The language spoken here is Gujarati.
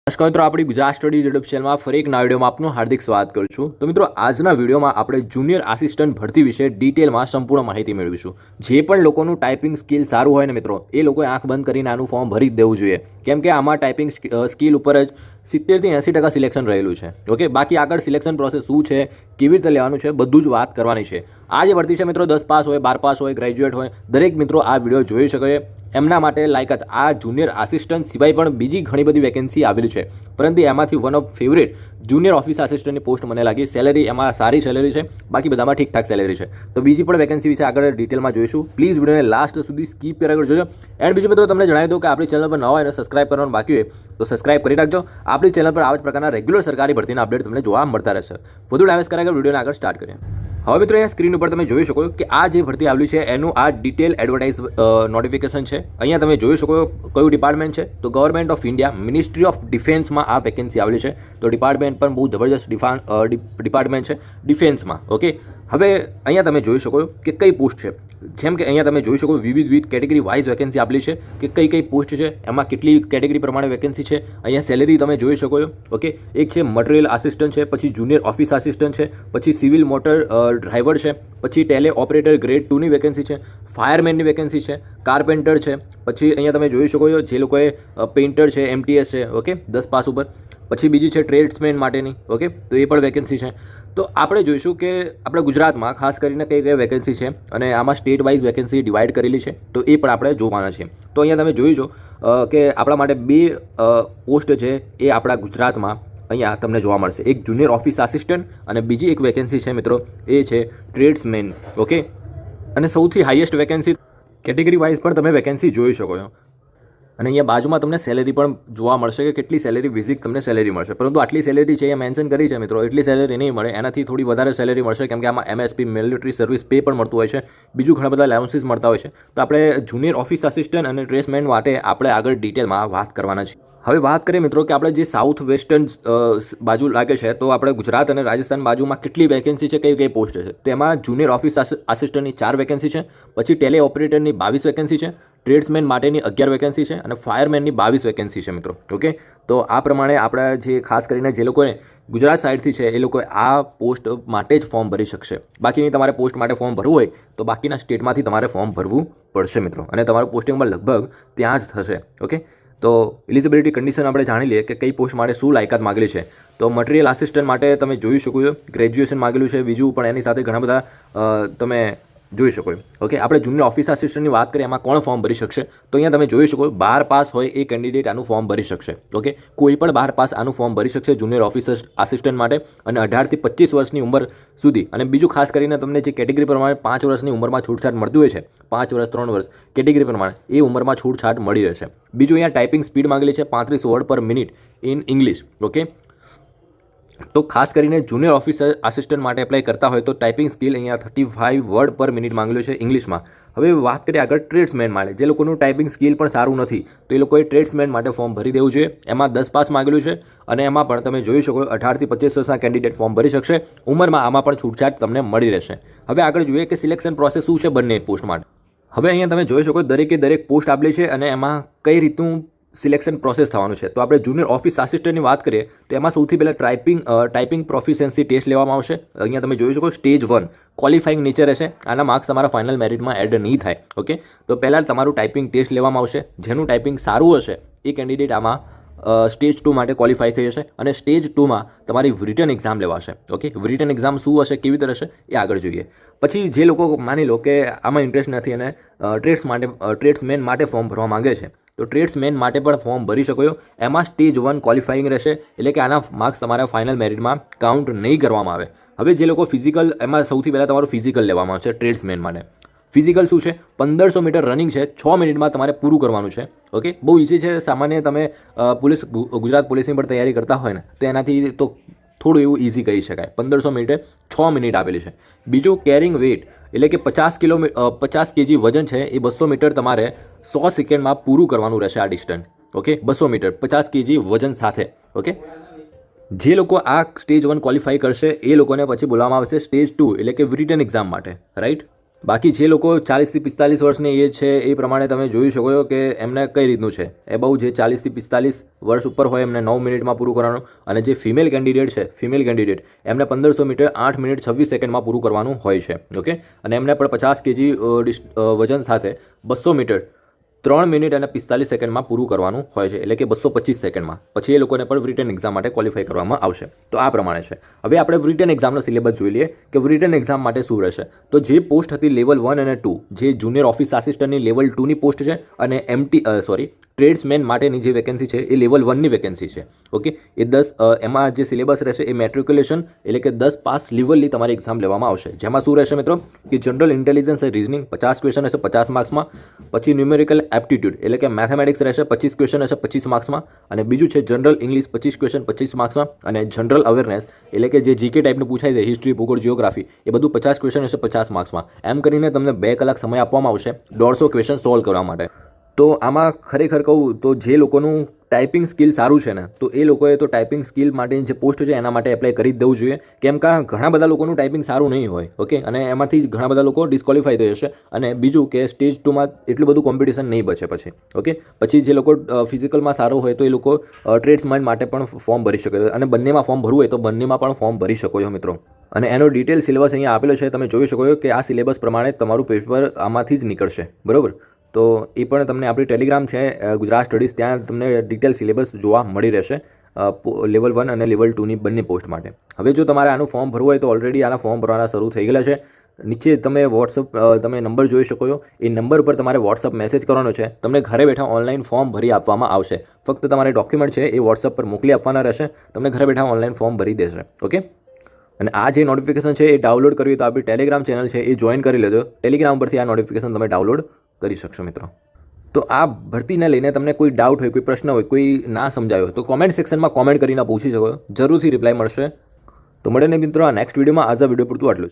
નમસ્કાર મિત્રો, આપણી ગુજરાત સ્ટડીઝ યુટ્યુબ ચેનલમાં ફરી એક નવા વિડીયોમાં આપનું હાર્દિક સ્વાગત કરું છું. તો મિત્રો, આજના વિડીયોમાં આપણે જુનિયર આસિસ્ટન્ટ ભરતી વિશે ડિટેલમાં સંપૂર્ણ માહિતી મેળવીશું. જે પણ લોકોનું ટાઈપિંગ સ્કિલ સારું હોય ને મિત્રો, એ લોકોએ આંખ બંધ કરીને આનું ફોર્મ ભરી જ દેવું જોઈએ. કેમ કે આમાં ટાઈપિંગ સ્કિલ ઉપર જ 70 થી 80% સિલેક્શન રહેલું છે. ઓકે, બાકી આગળ સિલેક્શન પ્રોસેસ શું છે, કેવી રીતે લેવાનું છે, બધું જ વાત કરવાની છે. આ જે ભરતી છે મિત્રો, 10 પાસ હોય, 12 પાસ હોય, ગ્રેજ્યુએટ હોય, દરેક મિત્રો આ વિડીયો જોઈ શકે. એમના માટે લાયકાત આ જુનિયર આસિસ્ટન્ટ સિવાય પણ બીજી ઘણી બધી વેકેન્સી આવેલી છે, પરંતુ એમાંથી one of favourite junior office આસિસ્ટન્ટની પોસ્ટ મને લાગી. સેલેરી એમાં સારી સેલેરી છે, બાકી બધામાં ઠીકઠાક સેલેરી છે. તો બીજી પણ વેકેન્સી વિશે આગળ ડિટેલમાં જોઈશું. પ્લીઝ વિડીયોને લાસ્ટ સુધી સ્કીપ કર્યા આગળ જોજો. એન્ડ બીજું મિત્રો તમને જણાવી દઉં કે આપણી ચેનલ પર નવા હોય અને સબસ્ક્રાઇબ કરવાનું બાકી હોય તો સબસ્ક્રાઇબ કરી રાખજો. આપણી ચેનલ પર આવા જ પ્રકારના રેગ્યુલર સરકારી ભરતીના અપડેટ તમને જોવા મળતા રહેશે. વધુ ડાયવર્સ કર્યા આગળ વિડીયોને આગળ સ્ટાર્ટ કરીએ. હવે મિત્રો, અહીંયા સ્ક્રીન ઉપર તમે જોઈ શકો કે આ જે ભરતી આવેલી છે એનું આ ડિટેલ એડવર્ટાઇઝ નોટિફિકેશન છે. અહીંયા તમે જોઈ શકો કયું ડિપાર્ટમેન્ટ છે, તો government of India ministry of ડિફેન્સમાં આ વેકેન્સી આવેલી છે. તો ડિપાર્ટમેન્ટ પણ બહુ જબરજસ્ત ડિપાર્ટમેન્ટ છે ડિફેન્સમાં. ઓકે, હવે અહીંયા તમે જોઈ શકો કે કઈ પોસ્ટ છે. જેમ કે અહીંયા તમે જોઈ શકો વિવિધ કેટેગરી વાઇઝ વેકેન્સી આપેલી છે કે કઈ પોસ્ટ છે, એમાં કેટલી કેટેગરી પ્રમાણે વેકેન્સી છે. અહીંયા સેલેરી તમે જોઈ શકો છો. ઓકે, એક છે મટીરિયલ આસિસ્ટન્ટ છે, પછી જુનિયર ઓફિસ આસિસ્ટન્ટ છે, પછી સિવિલ મોટર ડ્રાઈવર છે, પછી ટેલે ઓપરેટર ગ્રેડ 2ની વેકેન્સી છે, ફાયરમેનની વેકેન્સી છે, કાર્પેન્ટર છે, પછી અહીંયા તમે જોઈ શકો છો જે લોકોએ પેઇન્ટર છે, MTS છે. ઓકે, 10 પાસ ઉપર. પછી બીજી છે ટ્રેડ્સમેન માટેની. ઓકે, તો એ પણ વેકેન્સી છે. તો આપણે જોઈશું કે આપણે ગુજરાતમાં ખાસ કરીને કઈ કઈ વેકેન્સી છે અને આમાં સ્ટેટ વાઇઝ વેકેન્સી ડિવાઈડ કરેલી છે, તો એ પણ આપણે જોવાના છે. તો અહીંયા તમે જોઈજો કે આપણા માટે 2 પોસ્ટ છે એ આપણા ગુજરાતમાં અહીંયા તમને જોવા મળશે. એક જુનિયર ઓફિસ આસિસ્ટન્ટ અને બીજી એક વેકેન્સી છે મિત્રો, એ છે ટ્રેડ્સમેન. ઓકે, અને સૌથી હાઈએસ્ટ વેકેન્સી કેટેગરી વાઇઝ પણ તમે વેકેન્સી જોઈ શકો છો. અને અહીંયા બાજુમાં તમને સેલેરી પણ જોવા મળશે કે કેટલી સેલેરી બેઝિક તમને સેલેરી મળશે. પરંતુ આટલી સેલેરી છે અહીંયા મેન્શન કરી છે મિત્રો, એટલી સેલેરી નહીં મળે, એનાથી થોડી વધારે સેલેરી મળશે. કેમ કે આમાં MSP મિલિટરી સર્વિસ પે પણ મળતું હોય છે, બીજું ઘણા બધા અલાઉન્સીસ મળતા હોય છે. તો આપણે જુનિયર ઓફિસ આસિસ્ટન્ટ અને ટ્રેડ્સમેન માટે આપણે આગળ ડિટેલમાં વાત કરવાના છે. હવે વાત કરીએ મિત્રો કે આપણે જે સાઉથ વેસ્ટર્ન બાજુ લાગે છે, તો આપણે ગુજરાત અને રાજસ્થાન બાજુમાં કેટલી વેકેન્સી છે, કઈ પોસ્ટ છે. તો એમાં જુનિયર ઓફિસ આસિસ્ટન્ટની 4 વેકેન્સી છે, પછી ટેલે ઓપરેટરની 22 વેકેન્સી છે, ટ્રેડ્સમેન માટેની 11 વેકેન્સી છે અને ફાયરમેનની 22 વેકેન્સી છે મિત્રો. ઓકે, તો આ પ્રમાણે આપણે જે ખાસ કરીને જે લોકોએ ગુજરાત સાઇડથી છે એ લોકોએ આ પોસ્ટ માટે જ ફોર્મ ભરી શકશે. બાકીની તમારે પોસ્ટ માટે ફોર્મ ભરવું હોય તો બાકીના સ્ટેટમાંથી તમારે ફોર્મ ભરવું પડશે મિત્રો, અને તમારું પોસ્ટિંગમાં લગભગ ત્યાં જ થશે. ઓકે, તો એલિજિબિલિટી કન્ડિશન આપણે જાણી લઈએ કે કઈ પોસ્ટ માટે શું લાયકાત માગેલી છે. તો મટીરિયલ આસિસ્ટન્ટ માટે તમે જોઈ શકો છો ગ્રેજ્યુએશન માગેલું છે, બીજું પણ એની સાથે ઘણા બધા તમે જોઈ શકો. ઓકે, આપણે જુનિયર ઓફિસ આસિસ્ટન્ટની વાત કરીએ, એમાં કોણ ફોર્મ ભરી શકશે, તો અહીંયા તમે જોઈ શકો 12 પાસ હોય એ કેન્ડિડેટ આનું ફોર્મ ભરી શકશે. ઓકે, કોઈ પણ 12 પાસ આનું ફોર્મ ભરી શકશે જુનિયર ઓફિસ આસિસ્ટન્ટ માટે, અને 18 થી 25 વર્ષની ઉંમર સુધી. અને બીજું ખાસ કરીને તમને જે કેટેગરી પ્રમાણે 5 વર્ષની ઉંમરમાં છૂટછાટ મળતી હોય છે, 5 વર્ષ 3 વર્ષ કેટેગરી પ્રમાણે એ ઉંમરમાં છૂટછાટ મળી રહેશે. બીજું અહીંયા ટાઈપિંગ સ્પીડ માંગેલી છે 35 વર્ડ પર મિનિટ ઇન ઇંગ્લિશ. ઓકે, તો ખાસ કરીને જુનિયર ઓફિસ આસિસ્ટન્ટ માટે એપ્લાય કરતા હોય તો ટાઈપિંગ સ્કિલ અહીંયા 35 વર્ડ પર મિનિટ માંગેલું છે ઇંગ્લિશમાં. હવે વાત કરીએ આગળ ટ્રેડ્સમેન માટે, જે લોકોનું ટાઈપિંગ સ્કિલ પણ સારું નથી, તો એ લોકોએ ટ્રેડ્સમેન માટે ફોર્મ ભરી દેવું જોઈએ. એમાં 10 પાસ માંગેલું છે, અને એમાં પણ તમે જોઈ શકો 18 થી 25 વર્ષના કેન્ડિડેટ ફોર્મ ભરી શકશે. ઉંમરમાં આમાં પણ છૂટછાટ તમને મળી રહેશે. હવે આગળ જોઈએ કે સિલેક્શન પ્રોસેસ શું છે બંને પોસ્ટ માટે. હવે અહીંયા તમે જોઈ શકો દરેક પોસ્ટ આપેલી છે અને એમાં કઈ રીતનું સિલેક્શન પ્રોસેસ થવાનું છે. તો આપણે જુનિયર ઓફિસ આસિસ્ટન્ટની વાત કરીએ તો એમાં સૌથી પહેલાં ટાઈપિંગ પ્રોફિશિયન્સી ટેસ્ટ લેવામાં આવશે. અહીંયા તમે જોઈ શકો સ્ટેજ 1 ક્વોલિફાઈંગ નીચે રહેશે. આના માર્ક્સ તમારા ફાઇનલ મેરિટમાં એડ નહીં થાય. ઓકે, તો પહેલાં તમારું ટાઈપિંગ ટેસ્ટ લેવામાં આવશે. જેનું ટાઈપિંગ સારું હશે એ કેન્ડિડેટ આમાં સ્ટેજ 2 માટે ક્વોલિફાય થઈ જશે, અને સ્ટેજ 2માં તમારી રિટન એક્ઝામ લેવાશે. ઓકે, રિટન એક્ઝામ શું હશે, કેવી રીતે રહેશે એ આગળ જોઈએ. પછી જે લોકો માની લો કે આમાં ઇન્ટરેસ્ટ નથી અને ટ્રેડ્સમેન માટે ફોર્મ ભરવા માંગે છે, તો ટ્રેડ્સમેન માટે પણ ફોર્મ ભરી શકો છો. એમાં સ્ટેજ 1 ક્વોલિફાઈંગ રહેશે, એટલે કે આના માર્ક્સ તમારા ફાઇનલ મેરિટમાં કાઉન્ટ નહીં કરવામાં આવે. હવે જે લોકો ફિઝિકલ, એમાં સૌથી પહેલાં તમારું ફિઝિકલ લેવામાં આવશે ટ્રેડ્સમેન માટે. ફિઝિકલ શું છે, 1500 મીટર રનિંગ છે, 6 મિનિટમાં તમારે પૂરું કરવાનું છે. ઓકે, બહુ ઇઝી છે. સામાન્ય તમે ગુજરાત પોલીસની પણ તૈયારી કરતા હોય ને, તો એનાથી તો થોડું એવું ઇઝી કહી શકાય. 1500 મીટર 6 મિનિટ આપેલી છે. બીજું કેરિંગ વેઇટ, એટલે કે 50 kg વજન છે એ 200 મીટર તમારે 100 સેકન્ડમાં પૂરું કરવાનું રહેશે આ ડિસ્ટન્સ. ઓકે, 200 મીટર 50 kg વજન સાથે. ઓકે, જે લોકો આ સ્ટેજ 1 ક્વોલિફાઈ કરશે એ લોકોને પછી બોલાવવામાં આવશે સ્ટેજ 2, એટલે કે રિટન એક્ઝામ માટે. રાઈટ, બાકી જે લોકો 40 થી 45 વર્ષની એજ છે એ પ્રમાણે તમે જોઈ શકો છો કે એમને કઈ રીતનું છે. એબાઉ જે 40 થી 45 વર્ષ ઉપર હોય એમને 9 મિનિટમાં પૂરું કરવાનું, અને જે ફિમેલ કેન્ડિડેટ એમને 1500 મીટર 8 મિનિટ 26 સેકન્ડમાં પૂરું કરવાનું હોય છે. ઓકે, અને એમને પણ 50 કેજી વજન સાથે 200 મીટર 3 મિનિટ અને 45 સેકન્ડમાં પૂરું કરવાનું હોય છે, એટલે કે 225 સેકન્ડમાં. પછી એ લોકોને પણ રિટન એક્ઝામ માટે ક્વોલિફાય કરવામાં આવશે. તો આ પ્રમાણે છે. હવે આપણે રિટન એક્ઝામનો સિલેબસ જોઈ લઈએ કે રિટન એક્ઝામ માટે શું રહેશે. તો જે પોસ્ટ હતી લેવલ 1 અને 2, જે જુનિયર ઓફિસ આસિસ્ટન્ટની લેવલ 2ની પોસ્ટ છે, અને ટ્રેડ્સમેન માટેની જે વેકેન્સી છે એ લેવલ 1ની વેકેન્સી છે. ઓકે, એ 10 એમાં જે સિલેબસ રહેશે એ મેટ્રિક્યુલેશન એટલે કે 10 પાસ લેવલની તમારી એક્ઝામ લેવામાં આવશે. જેમાં શું રહેશે મિત્રો કે જનરલ ઇન્ટેલિજન્સ અને રિઝનિંગ 50 ક્વેશ્ચન હશે 50 માર્ક્સમાં, પછી ન્યુમેરિકલ એપ્ટિટ્યૂડ એટલે કે મેથેમેટિક્સ રહેશે 25 ક્વેશ્ચન હશે 25 માર્ક્સમાં, અને બીજું છે જનરલ ઇંગ્લિશ 25 ક્વેશ્ચન 25 માર્ક્સમાં, અને જનરલ અવેરનેસ એટલે કે જે જીકે ટાઈપનું પૂછાય છે હિસ્ટ્રી, ભૂગોળ, જિયોગ્રાફી એ બધું 50 ક્વેશ્ચન હશે 50 માર્ક્સમાં. એમ કરીને તમને 2 કલાક સમય આપવામાં આવશે 150 ક્વેશ્ચન સોલ્વ કરવા માટે. તો આમાં ખરેખર કહું તો જે લોકોનું ટાઈપિંગ સ્કિલ સારું છે ને, તો એ લોકોએ તો ટાઈપિંગ સ્કિલ માટેની જે પોસ્ટ છે એના માટે એપ્લાય કરી જ દેવું જોઈએ. કેમ કે ઘણા બધા લોકોનું ટાઈપિંગ સારું નહીં હોય. ઓકે, અને એમાંથી ઘણા બધા લોકો ડિસ્ક્વોલિફાઈ થઈ જશે. અને બીજું કે સ્ટેજ 2માં એટલું બધું કોમ્પિટિશન નહીં બચે પછી. પછી જે લોકો ફિઝિકલમાં સારો હોય તો એ લોકો ટ્રેડ્સમેન માટે પણ ફોર્મ ભરી શકે, અને બંનેમાં ફોર્મ ભરવું હોય તો બંનેમાં પણ ફોર્મ ભરી શકો છો મિત્રો. અને એનો ડિટેલ સિલેબસ અહીંયા આપેલો છે, તમે જોઈ શકો છો કે આ સિલેબસ પ્રમાણે તમારું પેપર આમાંથી જ નીકળશે. બરાબર, તો એ પણ તમને આપણી ટેલિગ્રામ છે ગુજરાત સ્ટડીઝ, ત્યાં તમને ડિટેલ સિલેબસ જોવા મળી રહેશે લેવલ 1 અને લેવલ 2ની બંને પોસ્ટ માટે. હવે જો તમારે આનું ફોર્મ ભરવું હોય તો ઓલરેડી આના ફોર્મ ભરવાના શરૂ થઈ ગયેલા છે. નીચે તમે તમે નંબર જોઈ શકો છો, એ નંબર પર તમારે વોટ્સઅપ મેસેજ કરવાનો છે. તમને ઘરે બેઠા ઓનલાઈન ફોર્મ ભરી આપવામાં આવશે. ફક્ત તમારે ડોક્યુમેન્ટ છે એ વોટ્સઅપ પર મોકલી આપવાના રહેશે. તમને ઘરે બેઠા ઓનલાઈન ફોર્મ ભરી દેશે. ઓકે, અને આ જે નોટિફિકેશન છે એ ડાઉનલોડ કરવી તો આપણી ટેલિગ્રામ ચેનલ છે એ જોઈન કરી લેજો. ટેલિગ્રામ પરથી આ નોટિફિકેશન તમે ડાઉનલોડ કરી શકશો મિત્રો. તો આ ભરતીને લઈને તમને કોઈ ડાઉટ હોય, કોઈ પ્રશ્ન હોય, કોઈ ના સમજાયો હોય તો કોમેન્ટ સેક્શનમાં કોમેન્ટ કરીને પૂછી શકો. જરૂરથી રિપ્લાય મળશે. તો મળે ને મિત્રો આ નેક્સ્ટ વિડીયોમાં. આજ આ વિડીયો પૂરતું આટલું જ.